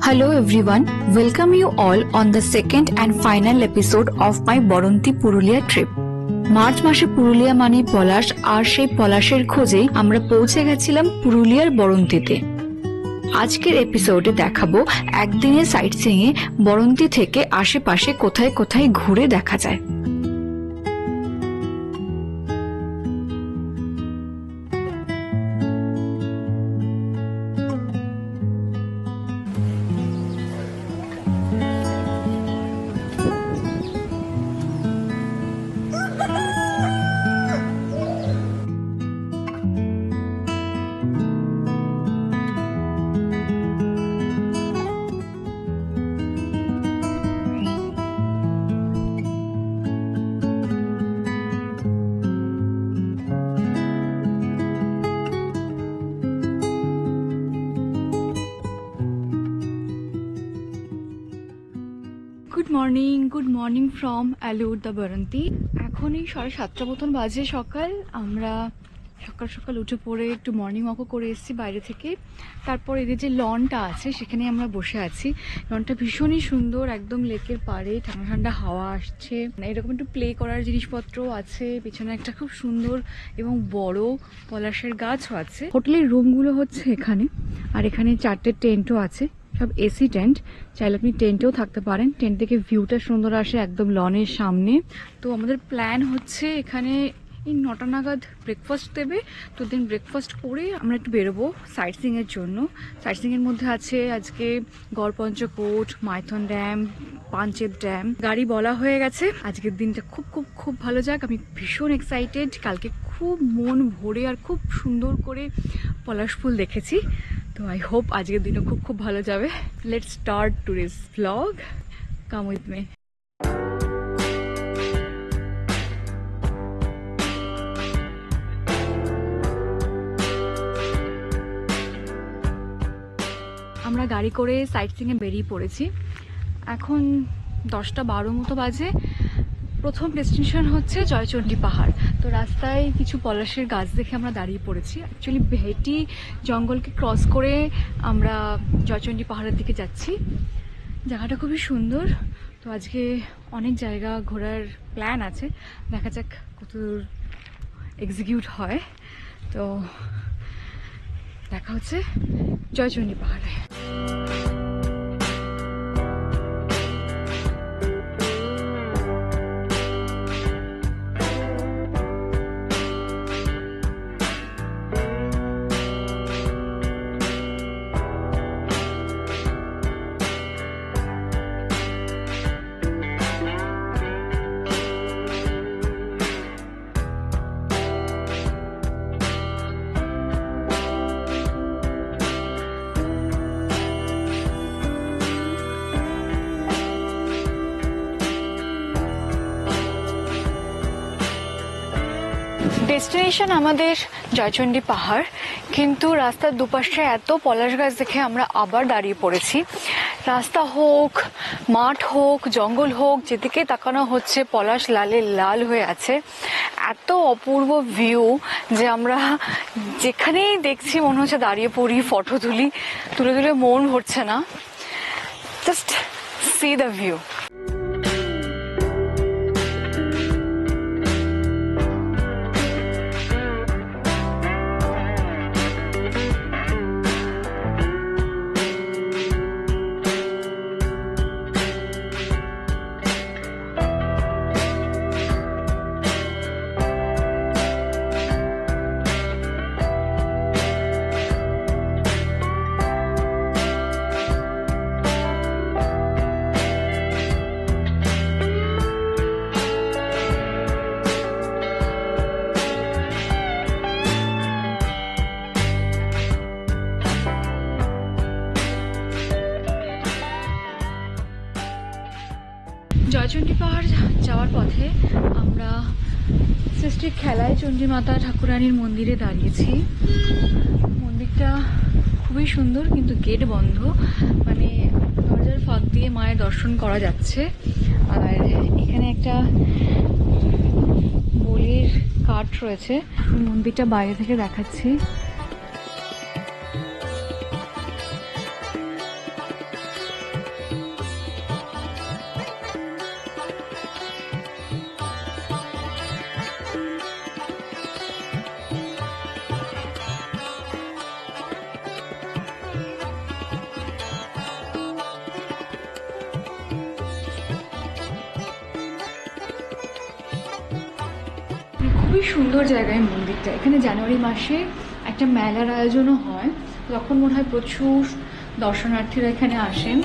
Hello everyone, welcome you all on the second and final episode of my Boronti Purulia trip. March মাসে পুরুলিয়া মানে পলাশ, আর সেই পলাশের খোঁজেই আমরা পৌঁছে গেছিলাম পুরুলিয়ার বরন্তিতে। আজকের এপিসোডে দেখাবো একদিনের সাইট সিইংয়ে বরন্তি থেকে আশেপাশে কোথায় কোথায় ঘুরে দেখা যায়। গুড মর্নিং ফ্রম অ্যালুর দ্য বরন্তি। এখন এই 7:30 মতন বাজে সকাল। আমরা সকাল সকাল উঠে পড়ে একটু মর্নিং ওয়াকও করে এসেছি বাইরে থেকে। তারপর এদের যে লনটা আছে সেখানে আমরা বসে আছি। লনটা ভীষণই সুন্দর, একদম লেকের পাড়ে, ঠান্ডা ঠান্ডা হাওয়া আসছে, এরকম একটু প্লে করার জিনিসপত্র আছে। পিছনে একটা খুব সুন্দর এবং বড় পলাশের গাছও আছে। হোটেলের রুমগুলো হচ্ছে এখানে, আর এখানে 4টে টেন্টও আছে, সব এসি টেন্ট। চাইলে আপনি টেন্টেও থাকতে পারেন। টেন্ট থেকে ভিউটা সুন্দর আসে একদম লনের সামনে। তো আমাদের প্ল্যান হচ্ছে এখানে এই 9টা নাগাদ ব্রেকফাস্ট দেবে। তো দেন ব্রেকফাস্ট করে আমরা একটু বেরোবো সাইট সিইংয়ের জন্য। সাইট সিইংয়ের মধ্যে আছে আজকে গড়পঞ্চকোট, মাইথন ড্যাম, পাঞ্চেত ড্যাম। গাড়ি বলা হয়ে গেছে। আজকের দিনটা খুব খুব খুব ভালো যাক। আমি ভীষণ এক্সাইটেড। কালকে খুব মন ভরে আর খুব সুন্দর করে পলাশ ফুল দেখেছি। তো আই হোপ আজকের দিনও খুব খুব ভালো যাবে। Let's start today's vlog. Come with me. আমরা গাড়ি করে সাইট সিইংয়ে বেরিয়ে পড়েছি। এখন 10টা 12 মতো বাজে। প্রথম ডেস্টিনেশন হচ্ছে জয়চণ্ডী পাহাড়। তো রাস্তায় কিছু পলাশের গাছ দেখে আমরা দাঁড়িয়ে পড়েছি। অ্যাকচুয়ালি ভেটি জঙ্গলকে ক্রস করে আমরা জয়চণ্ডী পাহাড়ের দিকে যাচ্ছি। জায়গাটা খুবই সুন্দর। তো আজকে অনেক জায়গা ঘোরার প্ল্যান আছে, দেখা যাক কতদূর এক্সিকিউট হয়। তো দেখা হচ্ছে জয়চণ্ডী পাহাড়ে। ডেস্টিনেশন আমাদের জয়চণ্ডী পাহাড়, কিন্তু রাস্তার দুপাশে এত পলাশ গাছ দেখে আমরা আবার দাঁড়িয়ে পড়েছি। রাস্তা হোক, মাঠ হোক, জঙ্গল হোক, যেদিকে তাকানো হচ্ছে পলাশ লালে লাল হয়ে আছে। এত অপূর্ব ভিউ যে আমরা যেখানেই দেখছি মনে হচ্ছে দাঁড়িয়ে পড়ি, ফটো তুলে তুলে মন ভরছে না। Just see the view. Joychandi পাহাড় যাওয়ার পথে আমরা সৃষ্টির খেলায় চণ্ডী মাতা ঠাকুরানীর মন্দিরে দাঁড়িয়েছি। মন্দিরটা খুবই সুন্দর, কিন্তু গেট বন্ধ, মানে দরজার ফাঁক দিয়ে মায়ের দর্শন করা যাচ্ছে। আর এখানে একটা বলির কাঠ রয়েছে। মন্দিরটা বাইরে থেকে দেখাচ্ছি। খুবই সুন্দর জায়গায় মন্দিরটা। এখানে জানুয়ারি মাসে একটা মেলার আয়োজনও হয়, তখন মনে হয় প্রচুর দর্শনার্থীরা এখানে আসেন।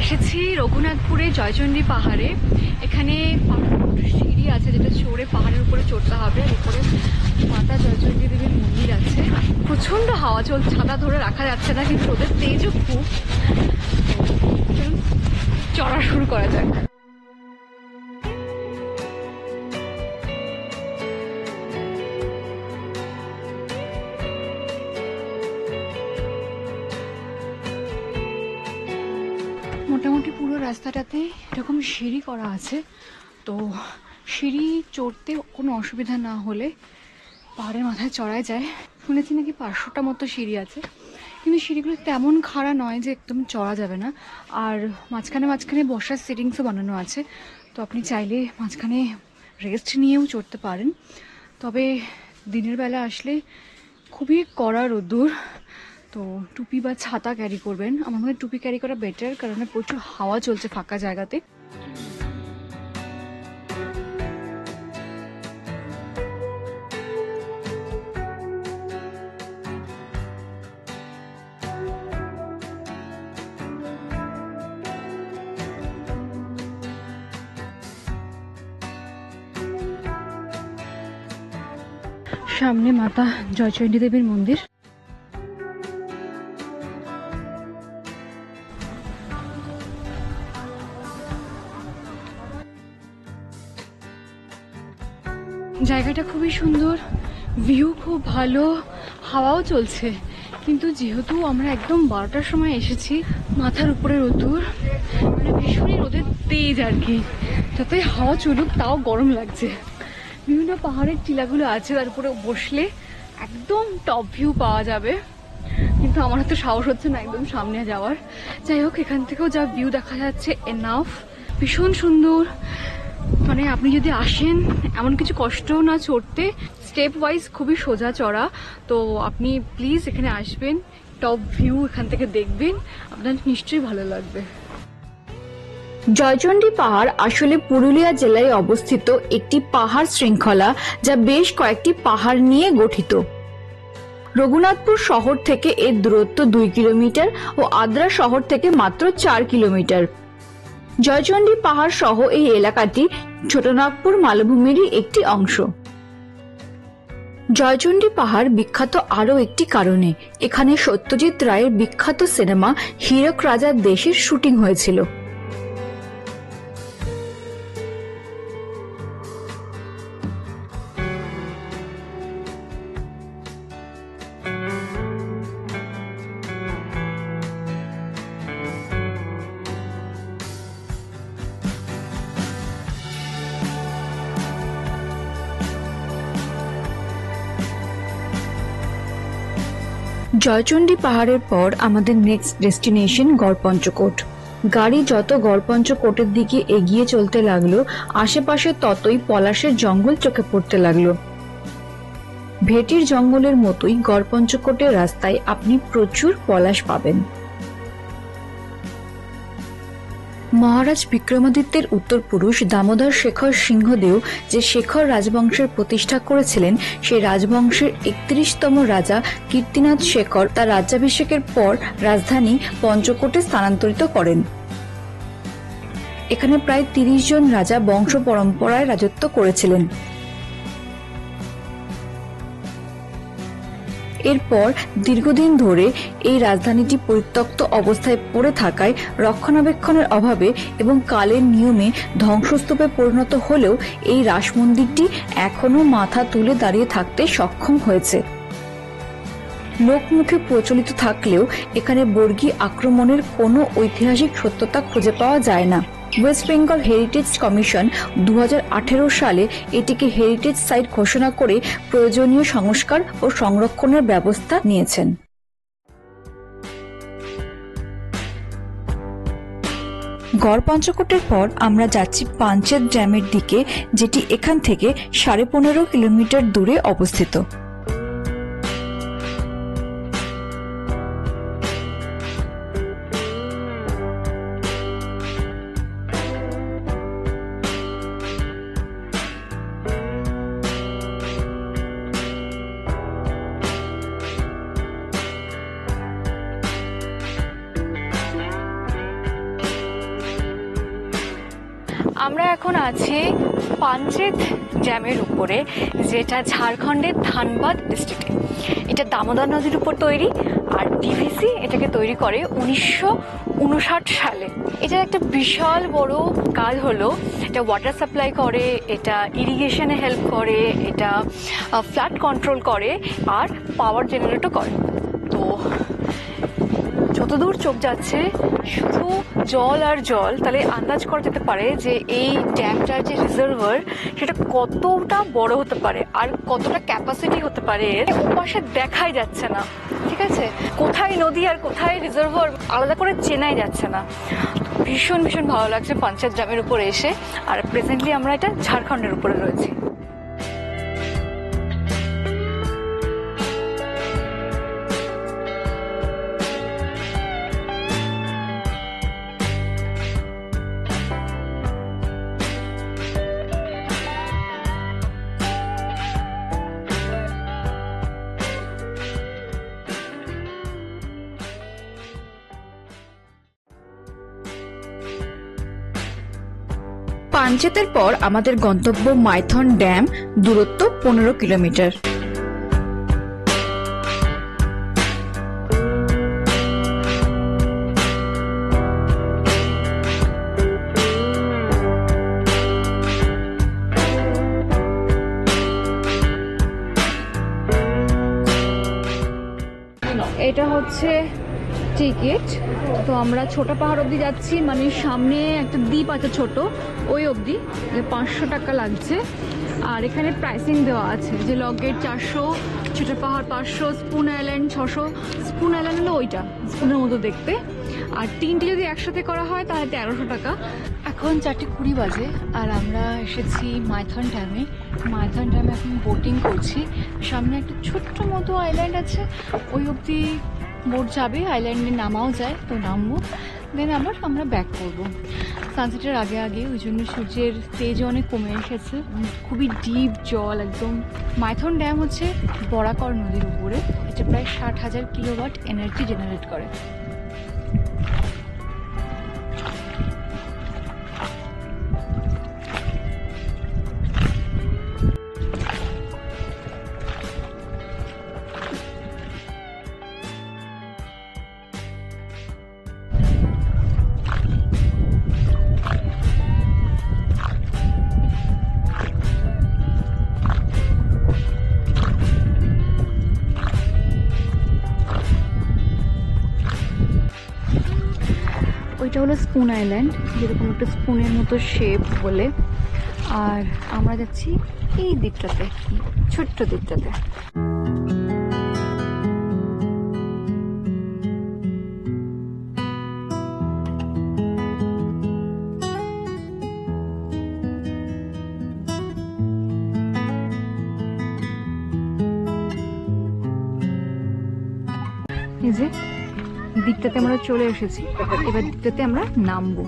এসেছি রঘুনাথপুরে জয়চণ্ডী পাহাড়ে। এখানে সিঁড়ি আছে যেটা চড়ে পাহাড়ের উপরে চড়তে হবে। উপরে মাতা জয়চণ্ডী দেবীর মন্দির আছে। প্রচন্ড হাওয়া চলছে, ছাতা ধরে রাখা যাচ্ছে না, কিন্তু ওদের তেজও খুব। চড়া শুরু করা যাক। মোটামুটি পুরো রাস্তাটাতে এরকম সিঁড়ি করা আছে, তো সিঁড়ি চড়তে কোনো অসুবিধা না হলে পাহাড়ের মাথায় চড়াই যায়। শুনেছি নাকি 500টা মতো সিঁড়ি আছে, কিন্তু সিঁড়িগুলো তেমন খাড়া নয় যে একদম চড়া যাবে না। আর মাঝখানে মাঝখানে বসার সিটিংসও বানানো আছে, তো আপনি চাইলে মাঝখানে রেস্ট নিয়েও চড়তে পারেন। তবে দিনের বেলা আসলে খুবই কড়া রোদ্দুর, তো টুপি বা ছাতা ক্যারি করবেন। আমার মনে হয় টুপি ক্যারি করা বেটার, কারণ প্রচুর হাওয়া চলছে ফাঁকা জায়গাতে। সামনে মাতা জয়চণ্ডী দেবীর মন্দির। জায়গাটা খুবই সুন্দর, ভিউ খুব ভালো, হাওয়াও চলছে। কিন্তু যেহেতু আমরা একদম 12টার সময় এসেছি, মাথার উপরে রোদ্দুর, মানে ভীষণই রোদের তেজ আর কি। যতই হাওয়া চলুক তাও গরম লাগছে। বিভিন্ন পাহাড়ের টিলাগুলো আছে, তার উপরে বসলে একদম টপ ভিউ পাওয়া যাবে, কিন্তু আমার তো সাহস হচ্ছে না একদম সামনে যাওয়ার। যাই হোক, এখান থেকেও যা ভিউ দেখা যাচ্ছে এনাফ। ভীষণ সুন্দর, মানে আপনি যদি আসেন এমন কিছু কষ্টও না চড়তে, স্টেপ ওয়াইজ খুবই সোজা চড়া। তো আপনি প্লিজ এখানে আসবেন, টপ ভিউ এখান থেকে দেখবেন, আপনার নিশ্চয়ই ভালো লাগবে। জয়চণ্ডী পাহাড় আসলে পুরুলিয়া জেলায় অবস্থিত একটি পাহাড় শৃঙ্খলা, যা বেশ কয়েকটি পাহাড় নিয়ে গঠিত। রঘুনাথপুর শহর থেকে এর দূরত্ব 2 কিলোমিটার ও আদ্রা শহর থেকে মাত্র 4 কিলোমিটার। জয়চণ্ডী পাহাড় সহ এই এলাকাটি ছোটনাগপুর মালভূমিরই একটি অংশ। জয়চণ্ডী পাহাড় বিখ্যাত আরও একটি কারণে, এখানে সত্যজিৎ রায়ের বিখ্যাত সিনেমা হীরক রাজার দেশের শুটিং হয়েছিল। জয়চণ্ডী পাহাড়ের পর আমাদের নেক্সট ডেস্টিনেশন গড়পঞ্চকোট। গাড়ি যত গড়পঞ্চকোটের দিকে এগিয়ে চলতে লাগলো, আশেপাশে ততই পলাশের জঙ্গল চোখে পড়তে লাগলো। ভেটির জঙ্গলের মতোই গড়পঞ্চকোটের রাস্তায় আপনি প্রচুর পলাশ পাবেন। মহারাজ বিক্রমাদিত্যের উত্তরপুরুষ দামোদর শেখর সিংহদেও যে শেখর রাজবংশের প্রতিষ্ঠা করেছিলেন, সেই রাজবংশের 31তম রাজা কীর্তিনাথ শেখর তার রাজ্যাভিষেকের পর রাজধানী পঞ্চকোটে স্থানান্তরিত করেন। এখানে প্রায় 30 জন রাজা বংশ পরম্পরায় রাজত্ব করেছিলেন। এরপর দীর্ঘদিন ধরে এই রাজধানীটি পরিত্যক্ত অবস্থায় পড়ে থাকায় রক্ষণাবেক্ষণের অভাবে এবং কালের নিয়মে ধ্বংসস্তূপে পরিণত হলেও এই রাস মন্দিরটি এখনো মাথা তুলে দাঁড়িয়ে থাকতে সক্ষম হয়েছে। লোকমুখে প্রচলিত থাকলেও এখানে বর্গী আক্রমণের কোনো ঐতিহাসিক সত্যতা খুঁজে পাওয়া যায় না। ওয়েস্ট বেঙ্গল হেরিটেজ কমিশন 2018 সালে এটিকে হেরিটেজ সাইট ঘোষণা করে প্রয়োজনীয় সংস্কার ও সংরক্ষণের ব্যবস্থা নিয়েছেন। গড়পঞ্চকোটের পর আমরা যাচ্ছি পাঞ্চেত ড্যামের দিকে, যেটি এখান থেকে 15.5 কিলোমিটার দূরে অবস্থিত। আমরা এখন আছি পাঞ্চেত ড্যামের উপরে, যেটা ঝাড়খণ্ডের ধানবাদ ডিস্ট্রিক্টে। এটা দামোদর নদীর উপর তৈরি, আর ডিভিসি এটাকে তৈরি করে 1959 সালে। এটার একটা বিশাল বড় কাজ হলো, এটা ওয়াটার সাপ্লাই করে, এটা ইরিগেশনে হেল্প করে, এটা ফ্লাড কন্ট্রোল করে, আর পাওয়ার জেনারেটও করে। তো যতদূর চোখ যাচ্ছে শুধু জল আর জল, তাহলে আন্দাজ করা যেতে পারে যে এই ড্যামটার যে রিজার্ভার সেটা কতটা বড় হতে পারে আর কতটা ক্যাপাসিটি হতে পারে। ওপাশে দেখাই যাচ্ছে না, ঠিক আছে, কোথায় নদী আর কোথায় রিজার্ভার আলাদা করে চেনাই যাচ্ছে না। ভীষণ ভীষণ ভালো লাগছে পাঞ্চেত ড্যামের উপরে এসে। আর প্রেজেন্টলি আমরা এটা ঝাড়খণ্ডের উপরে রয়েছি। পাঞ্চেতের পর আমাদের গন্তব্য মাইথন ড্যাম, দূরত্ব 15 কিলোমিটার। এটা হচ্ছে টিকিট। তো আমরা ছোট পাহাড় অবধি যাচ্ছি, মানে সামনে একটা দ্বীপ আছে ছোট, ওই অবধি 500 টাকা লাগছে। আর এখানে প্রাইসিং দেওয়া আছে যে লকেট 400, ছোট পাহাড় 500, স্পুন আইল্যান্ড 600। স্পুন আইল্যান্ড হলো ওইটা স্পুনের মতো দেখতে, আর তিনটি যদি একসাথে করা হয় তাহলে 1300 টাকা। এখন 4:20 বাজে আর আমরা এসেছি মাইথন ড্যামে। মাইথন ড্যামে এখন বোটিং করছি। সামনে একটা ছোট্ট মতো আইল্যান্ড আছে, ওই অবধি বোট যাবে, আইল্যান্ডে নামাও যায়, তো নামবো, দেন আবার আমরা ব্যাক করবো সানসেটের আগে আগে। ওই জন্য সূর্যের তেজও অনেক কমে এসেছে, খুবই ডিপ জল একদম। মাইথন ড্যাম হচ্ছে বরাকর নদীর উপরে, এটা প্রায় 60,000 কিলোওয়াট এনার্জি জেনারেট করে। ওইটা হলো স্পুন আইল্যান্ড, যেরকম একটা স্পুনের মতো শেপ বলে। আর আমরা যাচ্ছি এই দ্বীপটাতে, ছোট্ট দ্বীপটাতে। এই যে দ্বীপটাতে আমরা চলে এসেছি, এবার দ্বীপটাতে আমরা নামবো।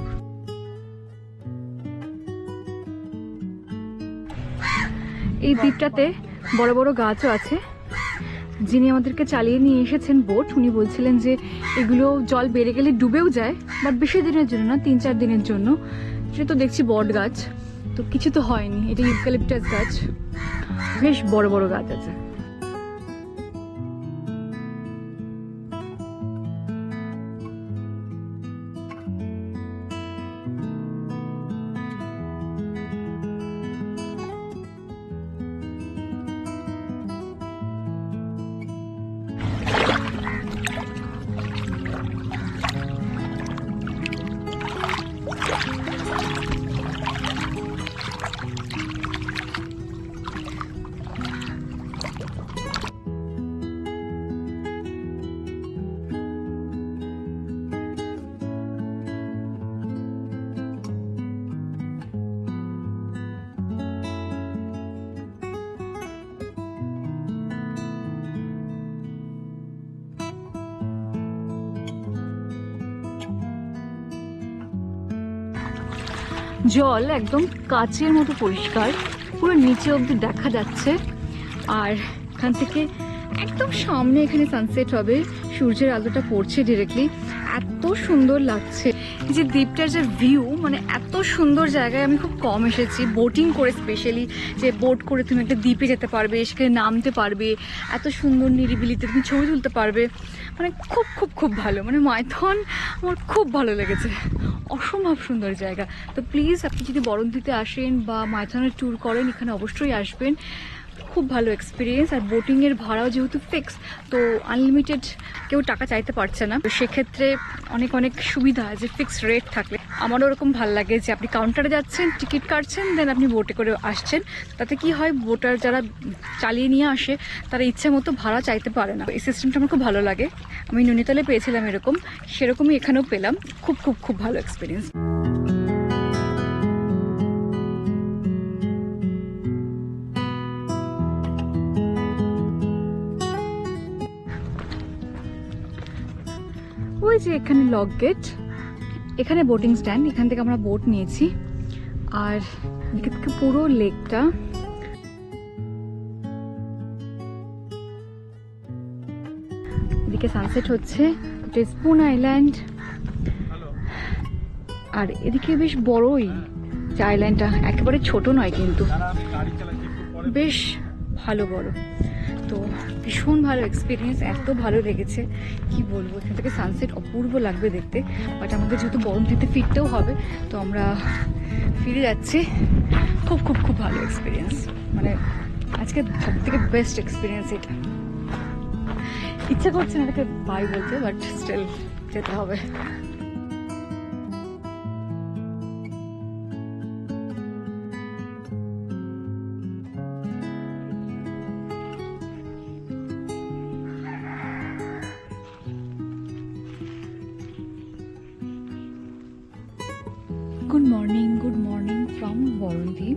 এই দ্বীপটাতে বড় বড় গাছও আছে। যিনি আমাদেরকে চালিয়ে নিয়ে এসেছেন বোট, উনি বলছিলেন যে এগুলো জল বেড়ে গেলে ডুবেও যায়, বাট বেশি দিনের জন্য না, 3-4 দিনের জন্য। সেটা তো দেখছি বট গাছ, তো কিছু তো হয়নি। এটা ইউক্যালিপটাস গাছ, বেশ বড় বড় গাছ আছে। জল একদম কাচের মতো পরিষ্কার, পুরো নিচে অবধি দেখা যাচ্ছে। আর এখান থেকে একদম সামনে এখানে সানসেট হবে, সূর্যের আলোটা পড়ছে ডিরেক্টলি, এত সুন্দর লাগছে। এই যে দ্বীপটার যে ভিউ, মানে এত সুন্দর জায়গায় আমি খুব কম এসেছি, বোটিং করে স্পেশালি, যে বোট করে তুমি একটা দ্বীপে যেতে পারবে, সেখানে নামতে পারবে, এত সুন্দর নিরিবিলিতে তুমি ছবি তুলতে পারবে, মানে খুব খুব খুব ভালো। মানে মাইথন আমার খুব ভালো লেগেছে, অসম্ভব সুন্দর জায়গা। তো প্লিজ আপনি যদি বরন্তিতে আসেন বা মাইথনের ট্যুর করেন, এখানে অবশ্যই আসবেন, খুব ভালো এক্সপিরিয়েন্স। আর বোটিংয়ের ভাড়াও যেহেতু ফিক্স, তো আনলিমিটেড কেউ টাকা চাইতে পারছে না, তো সেক্ষেত্রে অনেক অনেক সুবিধা যে ফিক্সড রেট থাকলে। আমারও ওরকম ভালো লাগে যে আপনি কাউন্টারে যাচ্ছেন, টিকিট কাটছেন, দেন আপনি বোটে করে আসছেন। তাতে কি হয়, বোটার যারা চালিয়ে নিয়ে আসে তারা ইচ্ছে মতো ভাড়া চাইতে পারে না। এই সিস্টেমটা আমার খুব ভালো লাগে। আমি নৈনিতালে পেয়েছিলাম এরকম, সেরকমই এখানেও পেলাম। খুব খুব খুব ভালো এক্সপিরিয়েন্স। ওই যে এখানে লক গেট, এখানে বোটিং স্ট্যান্ড, এখান থেকে আমরা বোট নিয়েছি। আর এদিকে থেকে পুরো লেকটা, এদিকে সানসেট হচ্ছে, এটা স্পুন আইল্যান্ড। আর এদিকে বেশ বড়ই যে আইল্যান্ডটা, একেবারে ছোট নয় কিন্তু, বেশ ভালো বড়। তো ভীষণ ভালো এক্সপিরিয়েন্স, এত ভালো লেগেছে কি বলবো। এখান থেকে সানসেট অপূর্ব লাগবে দেখতে। বাট আমাদের যেহেতু বরন্তিতে ফিরতেও হবে, তো আমরা ফিরে যাচ্ছি। খুব খুব খুব ভালো এক্সপিরিয়েন্স, মানে আজকে সব থেকে বেস্ট এক্সপিরিয়েন্স এটা। ইচ্ছা করছে না এটাকে বাই বলতে, বাট স্টিল যেতে হবে। Good morning from Baranti.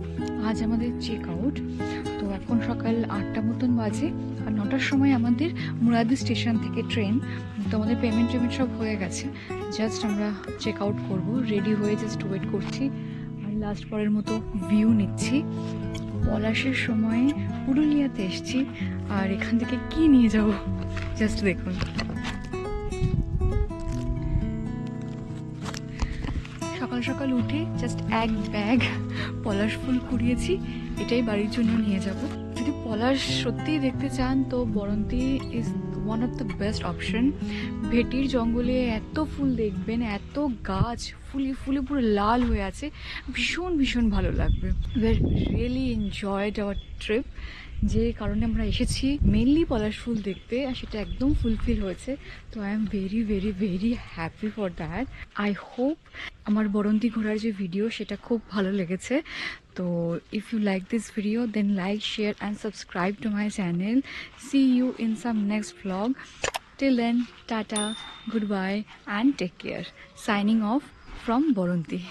আজ আমাদের চেক আউট। তো এখন সকাল 8টা মতন বাজে, আর 9টার সময় আমাদের মুরাদি স্টেশন থেকে ট্রেন। তো আমাদের পেমেন্ট সব হয়ে গেছে, জাস্ট আমরা চেক আউট করবো, রেডি হয়ে জাস্ট ওয়েট করছি। আর লাস্ট পরের মতো ভিউ নিচ্ছি। পলাশের সময় পুরুলিয়াতে এসছি, আর এখান থেকে কি নিয়ে যাব জাস্ট দেখুন। সকাল সকাল উঠে জাস্ট এক ব্যাগ পলাশ ফুল কুড়িয়েছি, এটাই বাড়ির জন্য নিয়ে যাব। যদি পলাশ সত্যিই দেখতে চান তো Baranti is one of the best option. ভেটির জঙ্গলে এত ফুল দেখবেন, এত গাছ ফুলে ফুলে পুরো লাল হয়ে আছে, ভীষণ ভীষণ ভালো লাগবে। We are really enjoyed hour trip. যে কারণে আমরা এসেছি মেনলি পলাশ ফুল দেখতে, আর সেটা একদম ফুলফিল হয়েছে। তো I am very very very happy for that. I hope আমার বরন্তি ঘোরার যে ভিডিও সেটা খুব ভালো লেগেছে। তো if you like this video then like, share and subscribe to my channel. See you in some next vlog. Till then, tata, goodbye and take care. Signing off from Boronti.